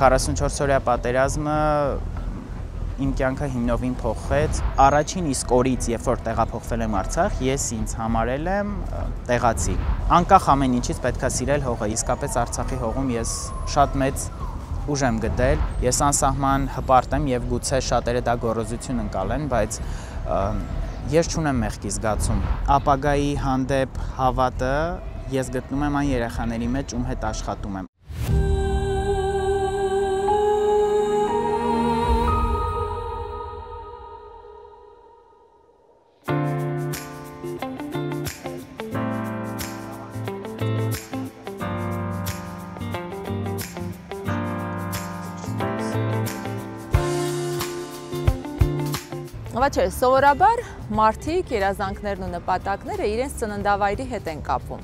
44-օրյա պատերազմը իմ կյանքը հիմնովին փոխվեց։ Առաջին իսկ օրից, երբ որ տեղափոխվել եմ Արցախ, ես ինձ համարել եմ տեղացի։ Անկախ ամեն ինչից պետք է սիրել հողը, իսկապես Արցախի հողում ես շատ մեծ ուժ եմ գտել։ Ես անսահման հպարտ եմ եւ գուցե շատերը դա գոռոզություն ընկալեն, բայց ես չունեմ մեղքի զգացում։ Ապագայի հանդեպ հավատը ես գտնում եմ այն երեխաների մեջ, ում հետ աշխատում եմ։ Չէ, սովորաբար մարդիկ, երազանքներն ու նպատակները իրենց ծննդավայրի հետ են կապում։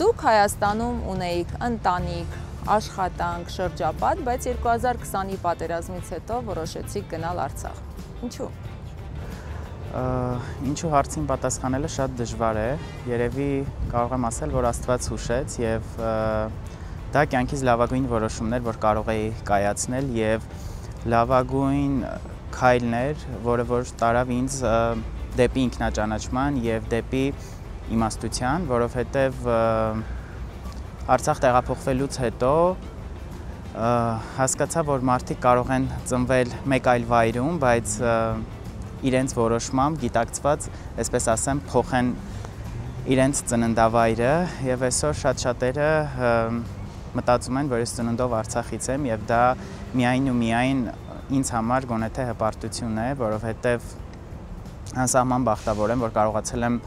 Դուք Հայաստանում ունեիք ընտանիք, աշխատանք, շրջապատ, բայց 2020-ի պատերազմից հետո որոշեցիք գնալ Արցախ։ Ինչու՞։ Ինչու հարցին պատասխանելը շատ դժվար է։ Երևի կարող եմ ասել, որ Աստված հուշեց եւ դա կյանքիս լավագույն որոշումն էր, որ կարող էի կայացնել եւ լավագույն քայլն էր, որը որ տարավ ինձ դեպի ինքնաճանաչման եւ դեպի իմաստության, որովհետեւ Արցախ տեղափոխվելուց հետո հասկացա, որ մարդիկ կարող են ծնվել մեկ այլ վայրում, բայց իրենց որոշմամբ գիտակցված, այսպես ասեմ, փոխեն իրենց ծննդավայրը եւ այսօր շատ շատերը մտածում են, որ ես ծննդով Արցախից եմ եւ դա միայն ու միայն ինձ համար գոնե թե հպարտություն է, որովհետև անսահման բախտավոր եմ, որ կարողացել եմ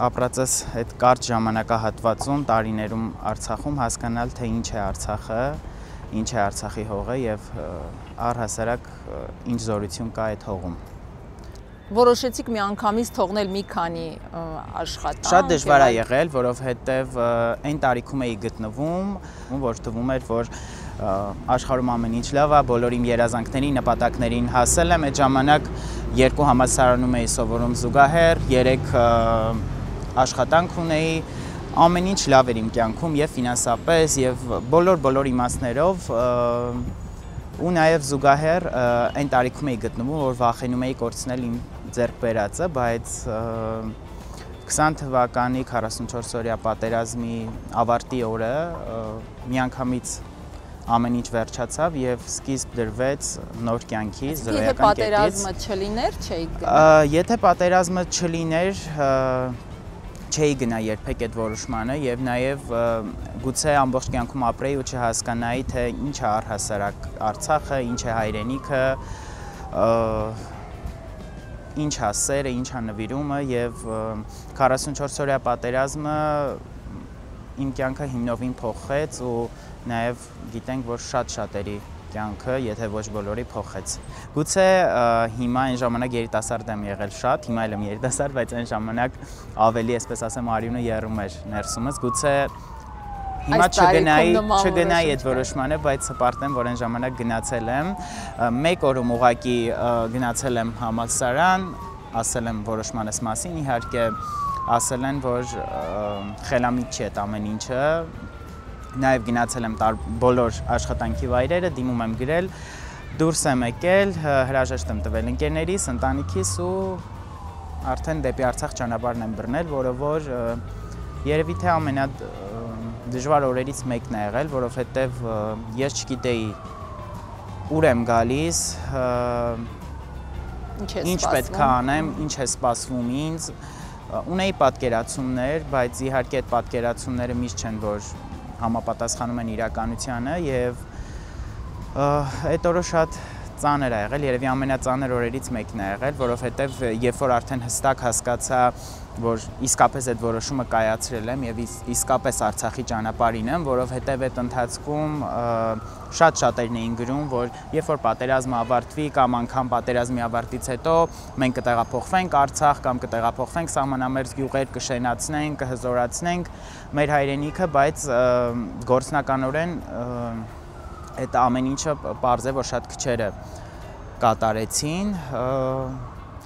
ապրածս այդ կարճ ժամանակահատվածում, տարիներում Արցախում հասկանալ, թե ինչ է Արցախը, ինչ է Արցախի հողը եւ առհասարակ ինչ զորություն կա այդ հողում։ Որոշեցիք միանգամից թողնել մի քանի աշխատանք։ Շատ դժվար է եղել, որովհետև այն տարիքում էի գտնվում, որ թվում էր, որ աշխարհում ամեն ինչ լավ է, բոլոր իմ երազանքների, նպատակներին հասել եմ։ Այդ ժամանակ 2 համալսարանում էի սովորում զուգահեռ, 3 աշխատանք ունեի, ամեն ինչ լավ էր իմ կյանքում եւ ֆինանսապես եւ բոլոր իմաստներով ու նաեւ զուգահեռ այն տարիքում էի գտնվում, որ վախենում էի կորցնել իմ ձեռք բերածը, բայց 20 թվականի 44-օրյա պատերազմի ավարտի օրը միանգամից ամեն ինչ վերջացավ եւ սկիզբ դրվեց նոր կյանքի, զրոյական կետից։ Եթե պատերազմը չլիներ, չէիք գնա։ Եթե պատերազմը չլիներ, չէի գնա երբեք այդ որոշմանը եւ նաեւ գուցե ամբողջ կյանքում ապրեի ու չհասկանայի, թե ինչ է առհասարակ Արցախը, ինչ է հայրենիքը, ինչ է սերը, ինչ է նվիրումը եւ 44-օրյա պատերազմը իմ կյանքը հիմնովին փոխեց ու նաեւ գիտենք, որ շատ շատերի կյանքը, եթե ոչ բոլորի փոխեց։ Գուցե հիմա այն ժամանակ երիտասարդ եմ եղել շատ, հիմա էլ եմ երիտասարդ, բայց այն ժամանակ ավելի, այսպես ասեմ, արյունը եռում էր ներսումս։ Գուցե հիմա չգնայի այդ որոշմանը, բայց հպարտ եմ, որ այն ժամանակ գնացել եմ։ Մեկ օրում ուղղակի գնացել եմ համալսարան, ասել եմ որոշմանս մասին, իհարկե ասել են, որ խելամիտ չի այդ ամեն ինչը։ Նաև գնացել եմ բոլոր աշխատանքի վայրերը, դիմում եմ գրել, դուրս եմ եկել, հրաժեշտ եմ տվել ընկերներիս, ընտանիքիս ու արդեն դեպի Արցախ ճանապարհն եմ բռնել, որը որ երևի թե ամենադժվար օրերից մեկն է եղել, որովհետև ես չգիտեի ուր եմ գալիս, ինչ պետք է անեմ, ինչ է սպասվում ինձ, ունեի պատկերացումներ, բայց իհարկե այդ պատկերացումները միշտ չեն, որ համապատասխանում են իրականությանը եւ այդ օրը շատ ծանր է եղել, երևի ամենածանր օրերից մեկն է եղել, որովհետեւ երբ որ արդեն հստակ հասկացա, որ իսկապես այդ որոշումը կայացրել եմ եւ իսկապես Արցախի ճանապարհին եմ, որովհետեւ այդ ընթացքում շատ-շատերն էին գրում, որ երբ որ պատերազմը ավարտվի կամ անգամ պատերազմի ավարտից հետո մենք կտեղափոխվենք Արցախ կամ կտեղափոխվենք սահմանամերձ գյուղեր, կշենացնենք, կհզորացնենք մեր հայրենիքը, բայց գործնականորեն այդ ամեն ինչը պարզ է, որ շատ քչերը կատարեցին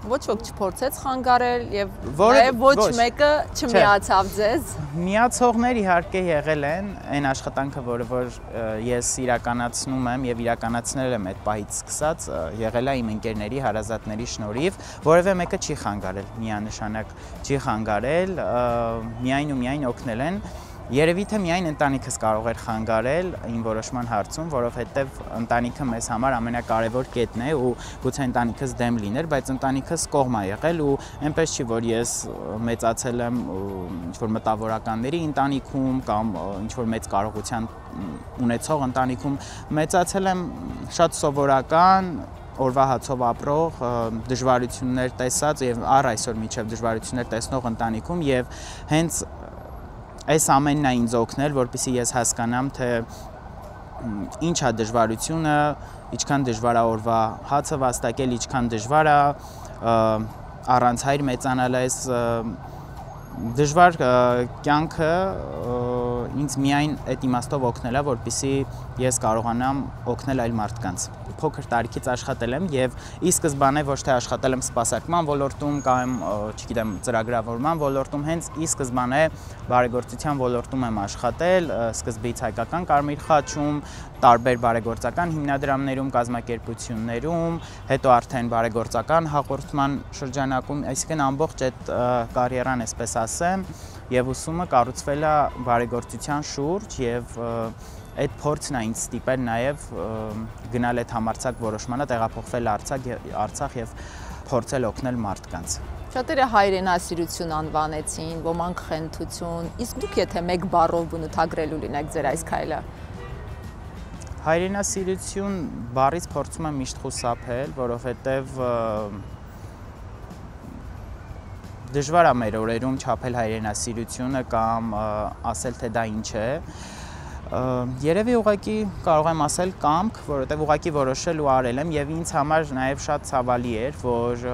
Ոչ ոք չփորձեց խանգարել եւ Որը- ոչ ոչ, մեկը չմիացավ ձեզ։ Միացողներ իհարկե եղել են, այն աշխատանքը, որ ես իրականացնում եմ եւ իրականացնել եմ այդ պահից սկսած, եղել է իմ ընկերների, հարազատների շնորհիվ, որևէ մեկը չի խանգարել, միանշանակ չի խանգարել, միայն ու միայն օգնել են։ Երևի թե միայն ընտանիքս կարող էր խանգարել իմ որոշման հարցում, որովհետև ընտանիքը մեզ համար ամենակարևոր կետն է ու գուցե ընտանիքս դեմ լիներ, բայց ընտանիքս կողմ է եղել ու այնպես չի, որ ես մեծացել եմ ինչ-որ մտավորականների ընտանիքում կամ ինչ-որ մեծ կարողության ունեցող ընտանիքում, մեծացել եմ շատ սովորական օրվա հացով ապրող, դժվարություններ տեսած եւ առ այսօր միջև դժվարություններ տեսնող ընտանիքում եւ հենց այս ամենն է ինձ օգնել, որպեսզի ես հասկանամ, թե ինչ է դժվարությունը, ինչքան դժվար է օրվա հացը վաստակել, ինչքան դժվար է առանց հայր մեծանալ այս դժվար կյանքը ինձ միայն այդ իմաստով օգնել է, որպեսզի ես կարողանամ օգնել այլ մարդկանց։ Փոքր տարիքից աշխատել եմ եւ ի սկզբանե ոչ թե աշխատել եմ սպասարկման ոլորտում կամ, չգիտեմ, ծրագրավորման ոլորտում, հենց ի սկզբանե բարեգործության ոլորտում եմ աշխատել, սկզբից Հայկական Կարմիր խաչում, տարբեր բարեգործական հիմնադրամներում, կազմակերպություններում, հետո արդեն բարեգործական հաղորդման շրջանակում, այսինքն ամբողջ այդ կարիերան, այսպես ասեմ, եւ ուսումը կառուցվել է բարեգործության շուրջ եւ այդ փորձն է ինձ ստիպել նաև գնալ այդ համարձակ որոշմանը, տեղափոխվել Արցախ եւ փորձել օգնել մարդկանց։ Շատերը հայրենասիրություն անվանեցին, ոմանք խենթություն, իսկ դուք եթե մեկ բառով բնութագրելու լինեք ձեր այս քայլը։ Հայրենասիրություն բառից փորձում եմ միշտ խուսափել, որովհետեւ դժվար է մեր օրերում չափել հայրենասիրությունը կամ ասել թե դա ինչ է։ Երևի ուղղակի կարող եմ ասել կամք, որովհետև ուղղակի որոշել ու արել եմ եւ ինձ համար նաեւ շատ ցավալի էր, որ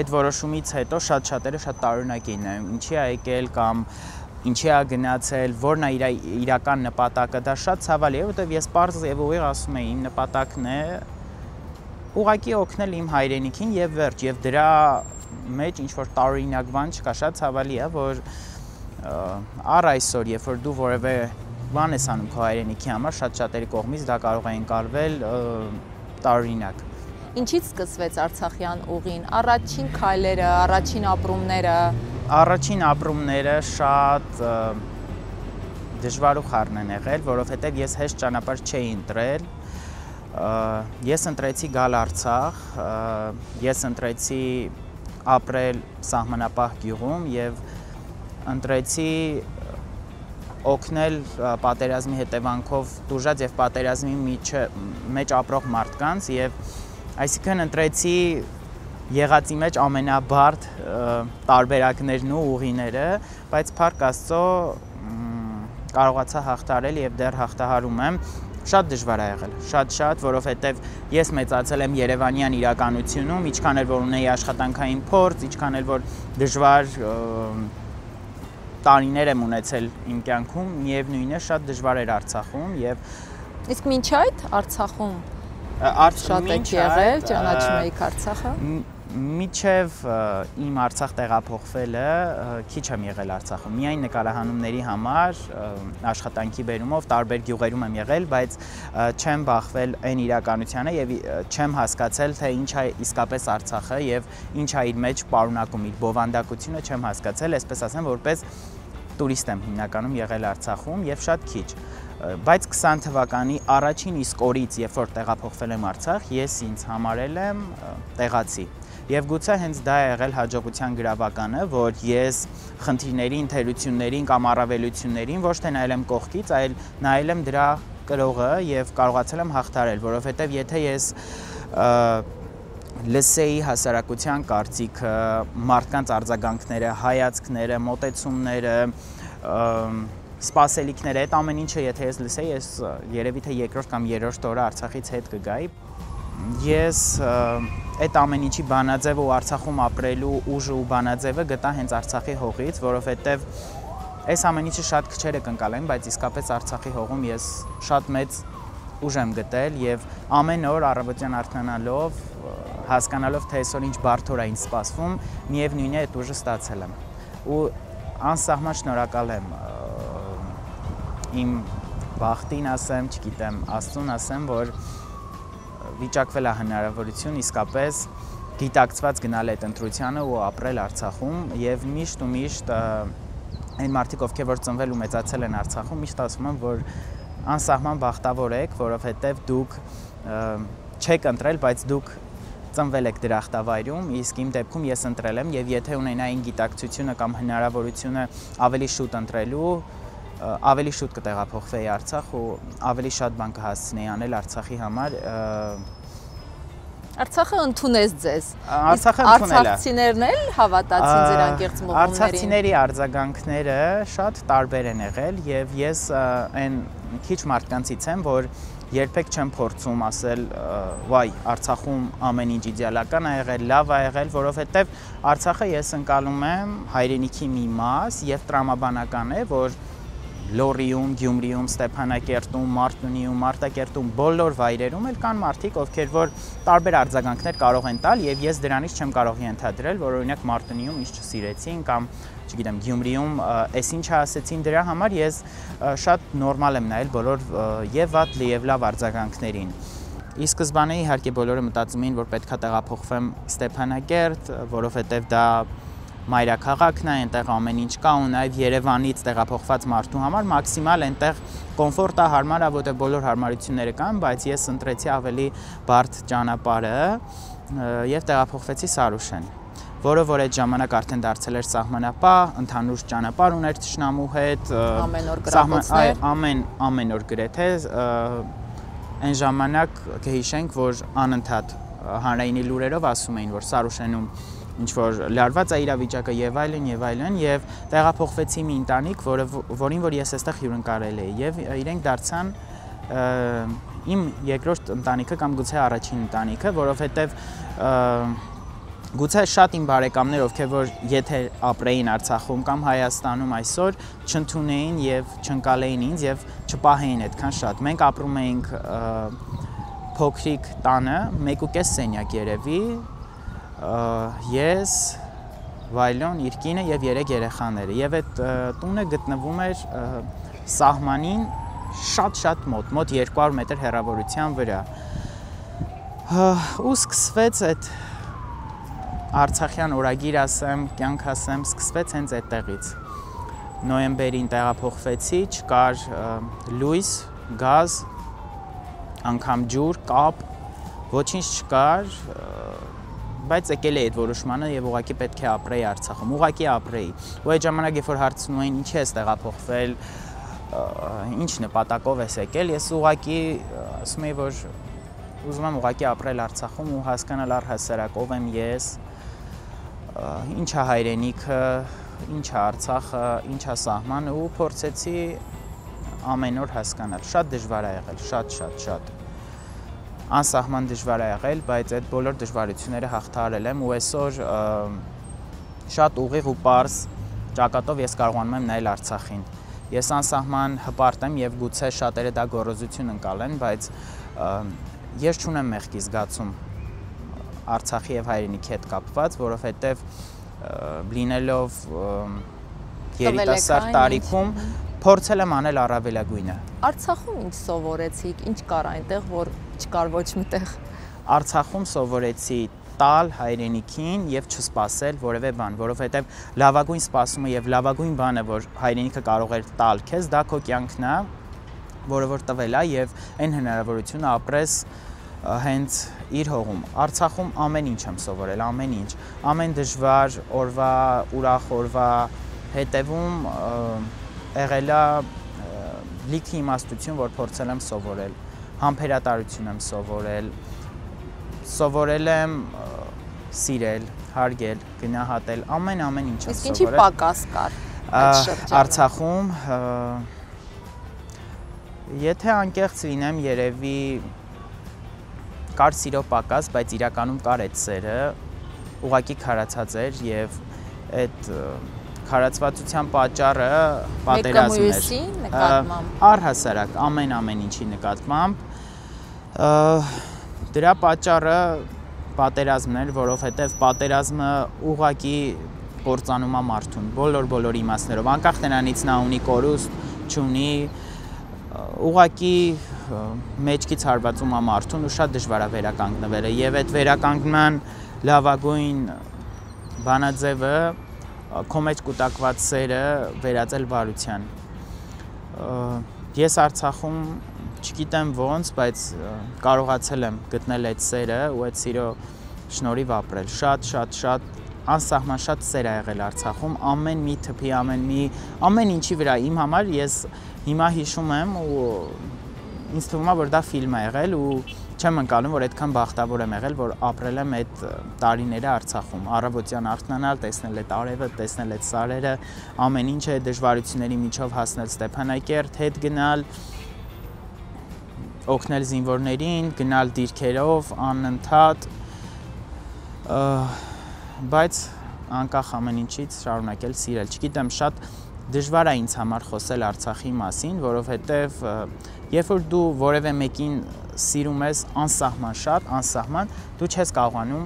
այդ որոշումից հետո շատերը շատ տարօրինակ էին նայում, ինչի է եկել կամ ինչի է գնացել, որն է իր իրական նպատակը, դա շատ ցավալի է, որովհետև ես պարզ եւ ուղիղ ասում եմ, իմ նպատակն է ուղղակի օգնել իմ հայրենիքին եւ վերջ, եւ դրա մեջ ինչ որ տարօրինակ բան չկա, շատ ցավալի է, որ առ այսօր, երբ որ դու որևէ բան ես անում քո հայրենիքի համար, շատերի կողմից դա կարող է ընկալվել տարօրինակ։ Ինչից սկսվեց Արցախյան ուղին, առաջին քայլերը, առաջին ապրումները։ Առաջին ապրումները շատ դժվար ու խառն են եղել, որովհետև ես հեշտ ճանապարհ չէի ընտրել։ Ես ընտրեցի գալ Արցախ, ես ընտրեցի ապրել սահմանապահ գյուղում եւ ընտրեցի օգնել պատերազմի հետևանքով տուժած եւ պատերազմի մեջ ապրող մարդկանց եւ այսինքն ընտրեցի եղածի մեջ ամենաբարդ տարբերակներն ու ուղիները, բայց փառք Աստծո կարողացա հաղթարել եւ դեռ հաղթահարում եմ։ Շատ դժվար է եղել, շատ, որովհետև ես մեծացել եմ Երևանյան իրականությունում, ինչքան էլ որ ունեի աշխատանքային փորձ, ինչքան էլ որ դժվար տարիներ եմ ունեցել իմ կյանքում, միևնույնն է շատ դժվար էր Արցախում եւ իսկ մինչ այդ Արցախում շատ եք եղել, ճանաչում եք Արցախը։ Միջև իմ Արցախ տեղափոխվելը քիչ եմ եղել Արցախում, միայն նկարահանումների համար աշխատանքի բերումով տարբեր գյուղերում եմ եղել, բայց չեմ բախվել այն իրականությանը եւ չեմ հասկացել թե ինչ է իսկապես Արցախը եւ ինչ է իր մեջ պարունակում, իր բովանդակությունը չեմ հասկացել, այսպես ասեմ, որպես տուրիստ եմ հիմնականում եղել Արցախում եւ շատ քիչ, բայց 20 թվականի առաջին իսկ օրից, երբ որ տեղափոխվել եմ Արցախ, ես ինձ համարել եմ տեղացի։ Եվ գուցե հենց դա է եղել հաջողության գրավականը, որ ես խնդիրներին, թերություններին կամ առավելություններին ոչ թե նայել եմ կողքից, այլ նայել եմ դրա կրողը եւ կարողացել եմ հաղթարել, որովհետեւ եթե ես լսեի հասարակության կարծիքը, մարդկանց արձագանքները, հայացքները, մոտեցումները, սպասելիքները, այդ ամեն ինչը եթե ես լսեի, ես երևի թե երկրորդ կամ երրորդ օրը Արցախից հետ կգայի։ Ես այդ ամեն ինչի բանաձևը ու Արցախում ապրելու ուժը ու բանաձևը գտա հենց Արցախի հողից, որովհետև այս ամեն ինչը շատ քչերը կընկալեն, բայց իսկապես Արցախի հողում ես շատ մեծ ուժ եմ գտել եւ ամեն օր առավոտյան արթնանալով հասկանալով թե այսօր ինչ բարդ օր է ինձ սպասվում, միևնույն է այդ ուժը ստացել եմ։ Ու անսահման շնորհակալ եմ իմ բախտին ասեմ, չգիտեմ, Աստծուն ասեմ, որ վիճակվել է հնարավորություն իսկապես գիտակցված գնալ այդ ընտրությանը ու ապրել Արցախում եւ միշտ ու միշտ այն մարդիկ, ովքեր որ ծնվել ու մեծացել են Արցախում, միշտ ասում են, որ անսահման բախտավոր եք, որովհետեւ դուք չեք ընտրել, բայց դուք ծնվել եք դրախտավայրում, իսկ իմ դեպքում ես ընտրել եմ եւ եթե ունենային գիտակցությունը կամ հնարավորությունը ավելի շուտ ընտրելու, ավելի շուտ կտեղափոխվեի Արցախ ու ավելի շատ բան կհասցնեի անել Արցախի համար։ Արցախը ընդունեց ձեզ։ Արցախը ընդունել է։ Արցախցիներն էլ հավատացին ձեր անկեղծ մղումներին։ Արցախցիների արձագանքները շատ տարբեր են եղել եւ ես այն քիչ մարդկանցից եմ, որ երբեք չեմ փորձում ասել, վայ, Արցախում ամեն ինչ իդեալական է եղել, լավ է եղել, որովհետև Արցախը ես ընկալում եմ հայրենիքի մի մաս եւ տրամաբանական է, որ Լոռիում, Գյումրիում, Ստեփանակերտում, Մարտունիում, Մարտակերտում, բոլոր վայրերում էլ կան մարդիկ, ովքեր որ տարբեր արձագանքներ կարող են տալ եւ ես դրանից չեմ կարող ենթադրել, որ օրինակ Մարտունիում ինչ չսիրեցին կամ չգիտեմ, Գյումրիում այս ինչը ասեցին դրա համար ես շատ նորմալ եմ նայել բոլոր եւ վատ եւ լավ արձագանքներին։ Ի սկզբանե իհարկե բոլորը մտածում էին, որ պետքա տեղափոխվեմ Ստեփանակերտ, որովհետեւ դա մայրաքաղաքն է, այնտեղ ամեն ինչ կա ու նաեւ Երևանից տեղափոխված մարդու համար մաքսիմալ այնտեղ կոմֆորտ է, հարմար է, որտեղ բոլոր հարմարությունները կան, բայց ես ընտրեցի ավելի բարդ ճանապարհը եւ տեղափոխվեցի Սարուշեն, որը որ այդ ժամանակ արդեն դարձել էր սահմանապահ, ընդհանուր ճանապարհ ուներ թշնամու հետ, ամեն օր գրապոցներ, ամեն օր գրեթե այն ժամանակ կհիշենք, որ անընդհատ հանրայինի լուրերով ասում էին, որ Սարուշենում ինչ որ լարված է իրավիճակը եւ այլն եւ տեղափոխվեցի մի ընտանիք, որին որ ես այստեղ հյուրընկալել էի եւ իրենք դարձան իմ երկրորդ ընտանիքը կամ գուցե առաջին ընտանիքը, որովհետեւ գուցե շատ իմ բարեկամներ, ովքեր որ եթե ապրեին Արցախում կամ Հայաստանում այսօր չընդունեին եւ չընկալեին ինձ եւ չպահեին այդքան շատ։ Մենք ապրում էինք փոքրիկ տանը, 1.5 սենյակ երևի, ես, Վայլոն, իր կինը եւ 3 երեխաները եւ այդ տունը գտնվում էր սահմանին շատ մոտ 200 մետր հեռավորության վրա։ Ու սկսվեց այդ Արցախյան օրագիր ասեմ, կյանք ասեմ, սկսվեց հենց այդտեղից։ Նոյեմբերին տեղափոխվեցի, չկար լույս, գազ, անգամ ջուր, կապ, ոչինչ չկար, բայց եկել է այդ որոշմանը եւ ուղղակի պետք է ապրեի Արցախում, ուղղակի ապրեի։ Ու այդ ժամանակ երբ որ հարցնում էին ինչի ես տեղափոխվել, ինչ նպատակով ես եկել, ես ուղղակի ասում եի, որ ուզում եմ ուղղակի ապրել Արցախում ու հասկանալ առհասարակ ով եմ ես, ինչ է հայրենիքը, ինչ է Արցախը, ինչ է սահմանը ու փորձեցի ամեն օր հասկանալ։ Շատ դժվար է եղել, շատ անսահման դժվար է եղել, բայց այդ բոլոր դժվարությունները հաղթահարել եմ ու այսօր շատ ուղիղ ու պարզ ճակատով ես կարողանում եմ նայել Արցախին։ Ես անսահման հպարտ եմ եւ գուցե շատերը դա գոռոզություն ընկալեն, բայց ես չունեմ մեղքի զգացում Արցախի եւ հայրենիքի հետ կապված, որովհետեւ լինելով երիտասարդ տարիքում փորձել եմ անել առավելագույնը։ Արցախում ինչ սովորեցիք, ինչ կար այնտեղ, որ չկար ոչ մի տեղ։ Արցախում սովորեցի տալ հայրենիքին եւ չսպասել որևէ բան, որովհետեւ լավագույն սպասումը եւ լավագույն բանը, որ հայրենիքը կարող էր տալ քեզ, դա քո կյանքն է, որը որ տվել է եւ այն հնարավորությունը ապրես հենց իր հողում։ Արցախում ամեն ինչ եմ սովորել, ամեն ինչ։ Ամեն դժվար օրվա, ուրախ օրվա հետևում եղել է լիքը իմաստություն, որ փորձել եմ սովորել, համբերատարություն եմ սովորել եմ սիրել, հարգել, գնահատել, ամեն ինչ եմ սովորել։ Իսկ ինչի պակաս կար այդ շրջանում։ Արցախում եթե անկեղծ լինեմ, երևի կար սիրո պակաս, բայց իրականում կար այդ սերը, ուղղակի քարացած էր եւ այդ քարացվածության պատճառը պատերազմն էր։ Մեկը մյուսի նկատմամբ։ պատերազմն էր, որովհետև պատերազմը ուղղակի կործանում է մարդուն, բոլոր իմաստներով, անկախ նրանից նա ունի կորուստ, չունի, ուղղակի մեջքից հարվածում է մարդուն ու շատ դժվար է վերականգնվելը, եւ այդ վերականգնման լավագույն բանաձևը քո մեջ կուտակված սերը վերածել բարության։ Ես Արցախում չգիտեմ ոնց, բայց կարողացել եմ գտնել այդ սերը ու այդ սիրո շնորհիվ ապրել։ Շատ անսահման շատ սեր ա եղել Արցախում, ամեն մի թփի, ամեն ինչի վրա իմ համար ես հիմա հիշում եմ ու ինձ թվում է, որ դա ֆիլմ է եղել ու չեմ ընկալում, որ այդքան բախտավոր եմ եղել, որ ապրել եմ այդ տարիները Արցախում, առավոտյան արթնանալ, տեսնել այդ արևը, տեսնել այդ սարերը, ամեն ինչը դժվարությունների միջով հասնել Ստեփանակերտ, հետ գնալ, օգնել զինվորներին, գնալ դիրքերով, անընդհատ, բայց անկախ ամեն ինչից շարունակել սիրել։ Չգիտեմ, շատ դժվար է ինձ համար խոսել Արցախի մասին, որովհետև երբ որ դու որևէ մեկին սիրում ես անսահման, դու չես կարողանում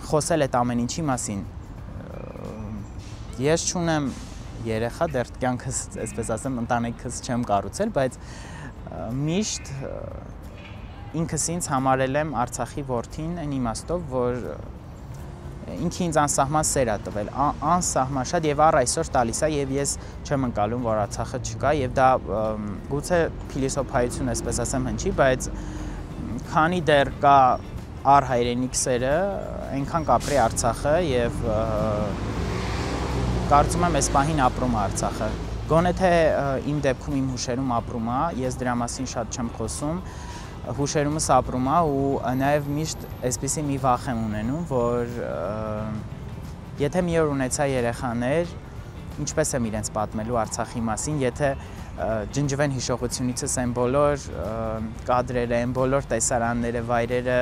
խոսել այդ ամեն ինչի մասին։ Ես չունեմ երեխա, դեռ կյանքս, այսպես ասեմ, ընտանիքս չեմ կառուցել, բայց միշտ ինքս ինձ համարել եմ Արցախի որդին այն իմաստով, որ ինքը ինձ անսահման սեր ա տվել, անսահման շատ եւ առ այսօր տալիս է եւ ես չեմ ընկալում, որ Արցախը չկա եւ դա գուցե փիլիսոփայություն այսպես ասեմ հնչի, բայց քանի դեռ կա առ հայրենիք սերը, այնքան կապրի Արցախը եւ կարծում եմ այս պահին ապրում է Արցախը։ Գոնե թե իմ դեպքում իմ հուշերում ապրում է, ես դրա մասին շատ չեմ խոսում, հուշերումս ապրում է ու նաև միշտ այսպիսի մի վախ եմ ունենում, որ եթե մի օր ունեցա երեխաներ, ինչպես եմ իրենց պատմելու Արցախի մասին, եթե ջնջվեն հիշողությունիցս այն բոլոր կադրերը, այն բոլոր տեսարանները, վայրերը,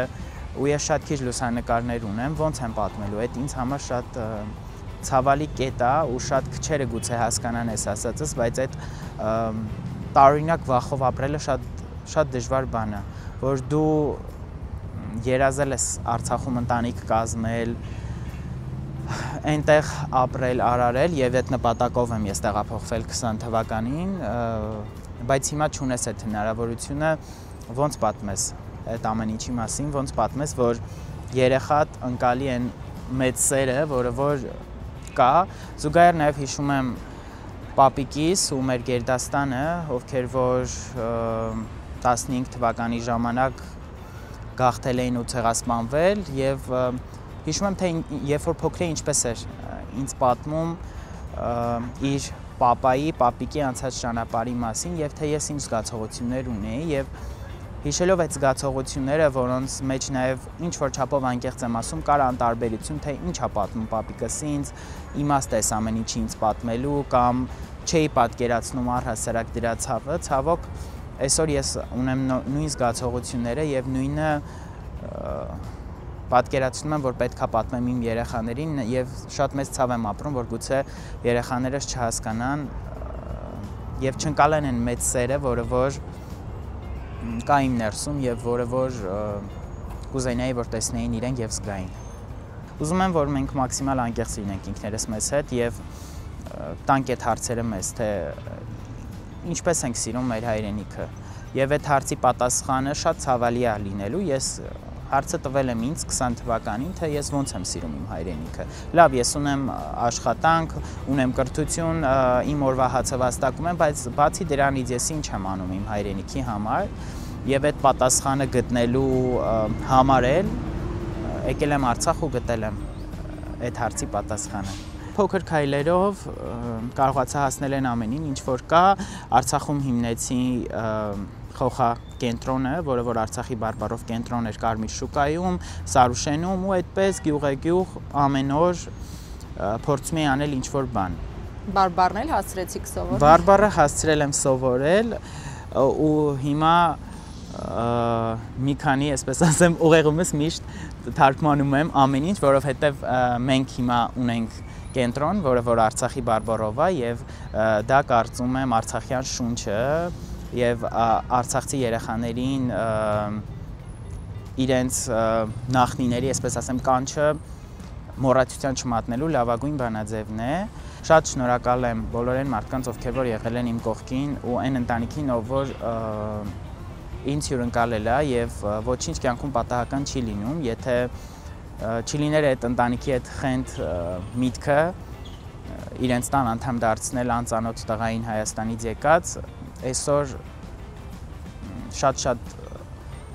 ու ես շատ քիչ լուսանկարներ ունեմ, ոնց եմ պատմելու, այդ ինձ համար շատ ցավալի կետ է ու շատ քչերը գուցե հասկանան այս ասածս, բայց այդ տարօրինակ վախով ապրելը շատ դժվար բան է, որ դու երազել ես Արցախում ընտանիք կազմել, այնտեղ ապրել, արարել եւ այդ նպատակով եմ ես տեղափոխվել 20 թվականին, բայց հիմա չունես այդ հնարավորությունը, ոնց պատմես այդ ամեն ինչի մասին, ոնց պատմես, որ երեխատ ընկալի են մեծ սերը, որը որ կա, զուգահեռ նաև հիշում եմ պապիկիս ու մեր գերդաստանը, ովքեր որ 15 թվականի ժամանակ գաղթել էին ու ցեղասպանվել եւ հիշում եմ թե երբ որ փոքր էի ինչպես էր ինձ պատմում իր պապիկի անցած ճանապարհի մասին եւ թե ես ինչ զգացողություններ ունեի եւ հիշելով այդ զգացողությունները, որոնց մեջ նաև ինչ-որ չափով անկեղծ եմ ասում, կար անտարբերություն, թե ինչ է պատմում պապիկս ինձ, իմաստ է ամեն ինչի ինձ պատմելու, կամ չէի պատկերացնում առհասարակ դրա ցավը, ցավոք այսօր ես ունեմ նույն զգացողությունները եւ նույնը պատկերացնում եմ, որ պետք է պատմեմ իմ երեխաներին եւ շատ մեծ ցավ եմ ապրում, որ գուցե երեխաներս չհասկանան եւ չընկալեն այն մեծ սերը, որը որ կա իմ ներսում եւ որը որ կուզենայի որ տեսնեին իրենք եւ զգային։ Ուզում եմ որ մենք մաքսիմալ անկեղծ լինենք ինքներս մեզ հետ եւ տանք այդ հարցերը մեզ, թե ինչպես ենք սիրում մեր հայրենիքը։ Եվ այդ հարցի պատասխանը շատ ցավալի է լինելու։ Ես հարցը տվել եմ ինձ 20 թվականին, թե ես ոնց եմ սիրում իմ հայրենիքը։ Լավ, ես ունեմ աշխատանք, ունեմ կրթություն, իմ օրվա հացը վաստակում եմ, բայց բացի դրանից ես ինչ եմ անում իմ հայրենիքի համար, եւ այդ պատասխանը գտնելու համար էլ եկել եմ Արցախ ու գտել եմ այդ հարցի պատասխանը։ Փոքր քայլերով կարողացա հասնել այն ամենին, ինչ որ կա, Արցախում հիմնեցի խոխակենտրոնը, որը որ Արցախի բարբառով կենտրոն էր Կարմիր շուկայում, Սարուշենում ու այդպես գյուղ ամեն օր փորձում էի անել ինչ որ բան։ Բարբառն էլ հասցրեցիք սովորել։ Բարբառը հասցրել եմ սովորել ու հիմա մի քանի, այսպես ասեմ, ուղեղումս միշտ թարգմանում եմ ամեն ինչ, որովհետև մենք հիմա ունենք կենտրոն, որը որ Արցախի բարբառով է եւ դա կարծում եմ արցախյան շունչը եւ արցախցի երեխաներին իրենց նախնիների, այսպես ասեմ, կանչը մոռացության չմատնելու լավագույն բանաձևն է։ Շատ շնորհակալ եմ բոլոր այն մարդկանց, ովքեր որ եղել են իմ կողքին ու այն ընտանիքին, ով որ ինձ հյուրընկալել է եւ ոչինչ կյանքում պատահական չի լինում, եթե չի լիներ այդ ընտանիքի այդ խենթ միտքը իրենց տան անդամ դարձնել անծանոթ տղային Հայաստանից եկած, այսօր շատ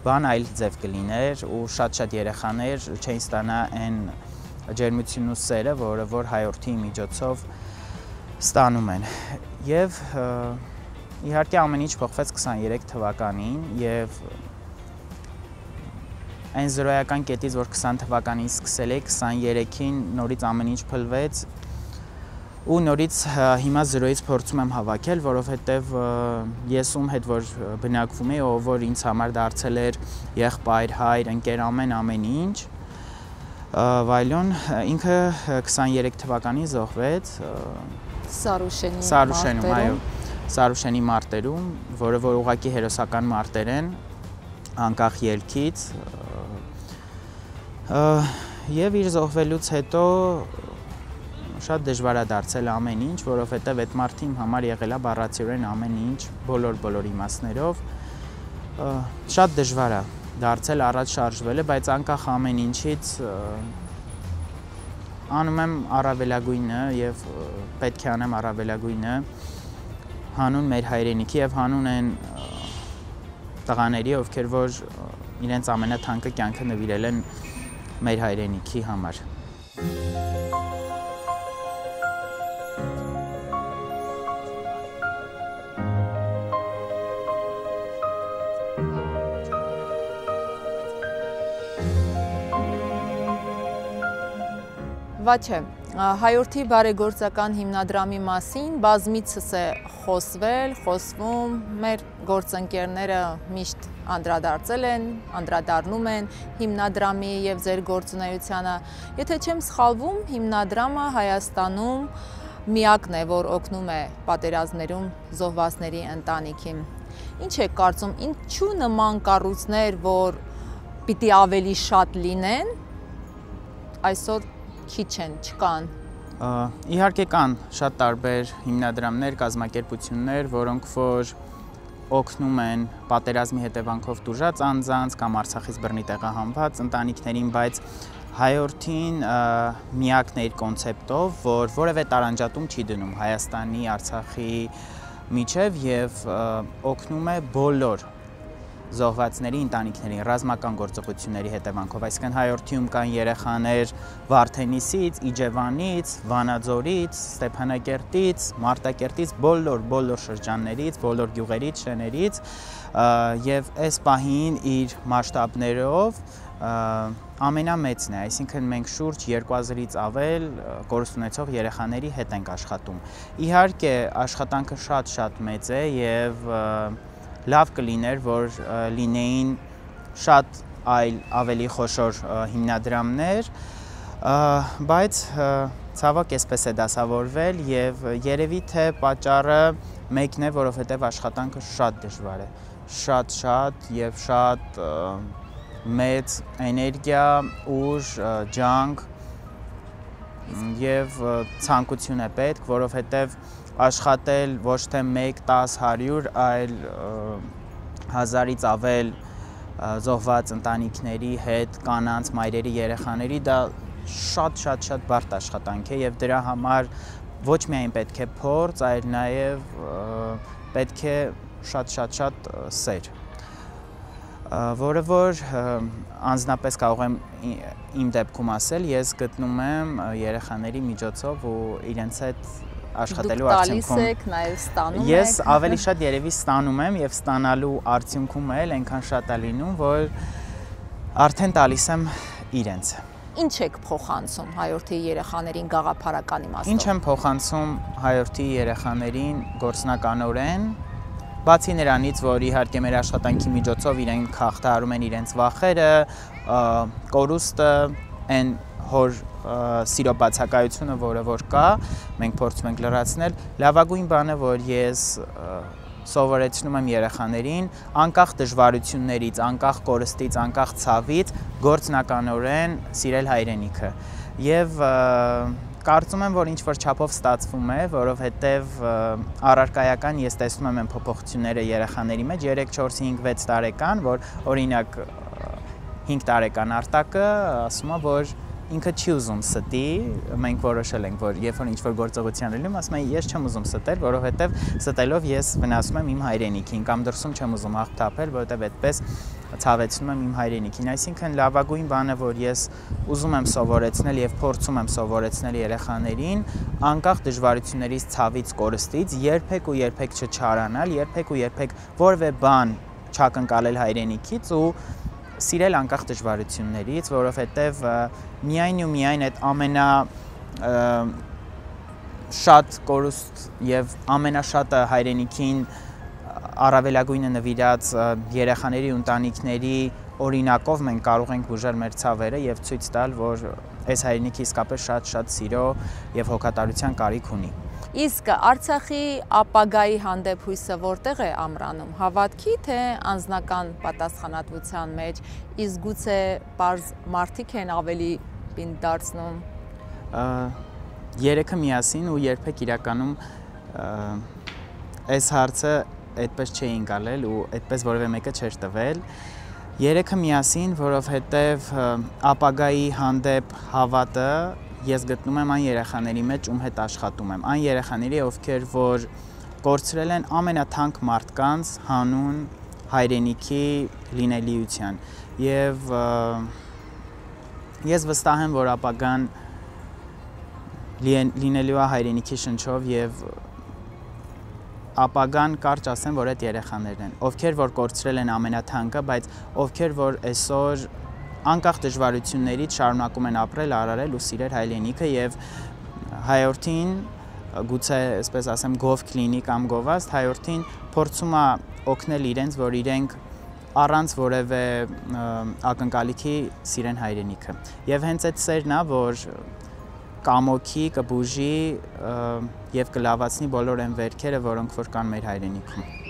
բան այլ ձև կլիներ ու շատ երեխաներ չէին ստանա այն ջերմությունն ու սերը, որը որ հայորդի միջոցով ստանում են։ Եվ իհարկե ամեն ինչ փոխվեց 23 թվականին եւ այն զրոյական կետից, որ 20 թվականին սկսել էի, 23-ին նորից ամեն ինչ փլվեց ու նորից հիմա զրոյից փորձում եմ հավաքել, որովհետև ես ում հետ որ բնակվում էի, ով որ ինձ համար դարձել էր եղբայր, հայր, ընկեր, ամեն ինչ, Վայլոն ինքը 23 թվականին զոհվեց Սարուշենում, այո, Սարուշենի մարտերում, որը որ ուղղակի հերոսական մարտեր են, անկախ ելքից, եւ իր զոհվելուց հետո շատ դժվար է դարձել ամեն ինչ, որովհետև այդ մարդը իմ համար եղել է բառացիորեն ամեն ինչ, բոլոր իմաստներով, շատ դժվար է դարձել առաջ շարժվելը, բայց անկախ ամեն ինչից անում եմ առավելագույնը եւ պետք է անեմ առավելագույնը հանուն մեր հայրենիքի եւ հանուն այն տղաների, ովքեր որ իրենց ամենաթանկը կյանքը նվիրել են մեր հայրենիքի համար։ Վաչե, հայորդի բարեգործական հիմնադրամի մասին բազմիցս է խոսվում, մեր գործընկերները միշտ անդրադառնում են հիմնադրամի եւ ձեր գործունեությանը։ Եթե չեմ սխալվում, հիմնադրամը Հայաստանում միակն է, որ օգնում է պատերազմներում զոհվածների ընտանիքին։ Ինչ եք կարծում, ինչու նման կառույցներ, որ պիտի ավելի շատ լինեն, այսօր քիչ են, չկան։ Իհարկե կան շատ տարբեր հիմնադրամներ, կազմակերպություններ, որոնք որ օգնում են պատերազմի հետևանքով տուժած անձանց կամ Արցախից բռնի տեղահանված ընտանիքներին, բայց հայորդին միակն է իր կոնցեպտով, որ որևէ տարանջատում չի դնում Հայաստանի, Արցախի միջև եւ օգնում է բոլոր զոհվածների ընտանիքներին ռազմական գործողությունների հետևանքով, այսինքն հայորդիում կան երեխաներ Վարդենիսից, Իջևանից, Վանաձորից, Ստեփանակերտից, Մարտակերտից, բոլոր շրջաններից, բոլոր գյուղերից, շեներից եւ այս պահին իր մասշտաբներով ամենամեծն է, այսինքն մենք շուրջ 2000-ից ավել կորուստ ունեցող երեխաների հետ ենք աշխատում։ Իհարկե աշխատանքը շատ մեծ է եւ լավ կլիներ, որ լինեին շատ ավելի խոշոր հիմնադրամներ, բայց ցավոք այսպես է դասավորվել եւ երևի թե պատճառը մեկն է, որովհետեւ աշխատանքը շատ դժվար է, շատ եւ շատ մեծ էներգիա, ուժ, ջանք եւ ցանկություն է պետք, որովհետեւ աշխատել ոչ թե 1, 10, 100, այլ 1000-ից ավել զոհված ընտանիքների հետ, կանանց, մայրերի, երեխաների, դա շատ բարդ աշխատանք է եւ դրա համար ոչ միայն պետք է փորձ, այլ նաեւ պետք է շատ սեր, որը որ անձնապես կարող եմ իմ դեպքում ասել, ես գտնում եմ երեխաների միջոցով ու իրենց հետ աշխատելու արդյունքում ես ավելի շատ երևի ստանում եմ եւ ստանալու արդյունքում էլ այնքան շատ է լինում, որ արդեն տալիս եմ իրենց։ Ինչ եք փոխանցում հայորդի երեխաներին գաղափարական իմաստով։ Ինչ եմ փոխանցում հայորդի երեխաներին գործնականորեն, բացի նրանից, որ իհարկե մեր աշխատանքի միջոցով իրենք հաղթահարում են իրենց վախերը, կորուստը, այն հոր սիրո բացակայությունը, որը որ կա, մենք փորձում ենք լրացնել, լավագույն բանը, որ ես սովորեցնում եմ երեխաներին անկախ դժվարություններից, անկախ կորստից, անկախ ցավից գործնականորեն սիրել հայրենիքը։ Եվ կարծում եմ, որ ինչ-որ չափով ստացվում է, որովհետև առարկայական ես տեսնում եմ այն փոփոխությունները երեխաների մեջ 3, 4, 5, 6 տարեկան, որ օրինակ 5 տարեկան Արտակը ասում է, որ ինքը չի ուզում ստի, մենք որոշել ենք, որ երբ որ ինչ-որ գործողության լինում, ասում եմ, ես չեմ ուզում ստել, որովհետև ստելով ես վնասում եմ իմ հայրենիքին, կամ դրսում չեմ ուզում հաղթապել, որովհետև այդպես ցավեցնում եմ իմ հայրենիքին։ Այսինքն լավագույն բանը, որ ես ուզում եմ սովորեցնել եւ փորձում եմ սովորեցնել երեխաներին, անկախ դժվարություններից, ցավից, կորստից, երբեք ու երբեք չչարանալ, երբեք ու երբեք որևէ բան չակնկալել հայրենիքից ու սիրել անկախ դժվարություններից, որովհետև միայն ու միայն այդ շատ կորուստ եւ ամենաշատը հայրենիքին առավելագույնը նվիրած երեխաների ու ընտանիքների օրինակով մենք կարող ենք բուժել մեր ցավերը եւ ցույց տալ, որ այս հայրենիքը իսկապես շատ սիրո եւ հոգատարության կարիք ունի։ Իսկ Արցախի ապագայի հանդեպ հույսը որտեղ է ամրանում, հավատքի թե անձնական պատասխանատվության մեջ, իսկ գուցե պարզ մարդիկ են ավելի պինդ դարձնում։ Երեքը միասին ու երբեք իրականում այս հարցը այդպես չէին գալել ու այդպես որևէ մեկը չէր տվել։ Երեքը միասին, որովհետև ապագայի հանդեպ հավատը ես գտնում եմ այն երեխաների մեջ, ում հետ աշխատում եմ, այն երեխաների, ովքեր որ կորցրել են ամենաթանկ մարդկանց հանուն հայրենիքի լինելիության եւ ես վստահ եմ, որ ապագան լինելու է հայրենիքի շնչով եւ ապագան կարճ ասեմ, որ այդ երեխաներն են, ովքեր որ կորցրել են ամենաթանկը, բայց ովքեր որ այսօր անկախ դժվարություններից շարունակում են ապրել, արարել ու սիրել հայրենիքը եւ հայորդին, գուցե այսպես ասեմ, գովք լինի կամ գովազդ, հայորդին փորձում է օգնել իրենց, որ իրենք առանց որևէ ակնկալիքի սիրեն հայրենիքը։ Եվ հենց այդ սերն է, որ կամոքի, կբուժի եւ կլավացնի բոլոր այն վերքերը, որոնք որ կան մեր հայրենիքում։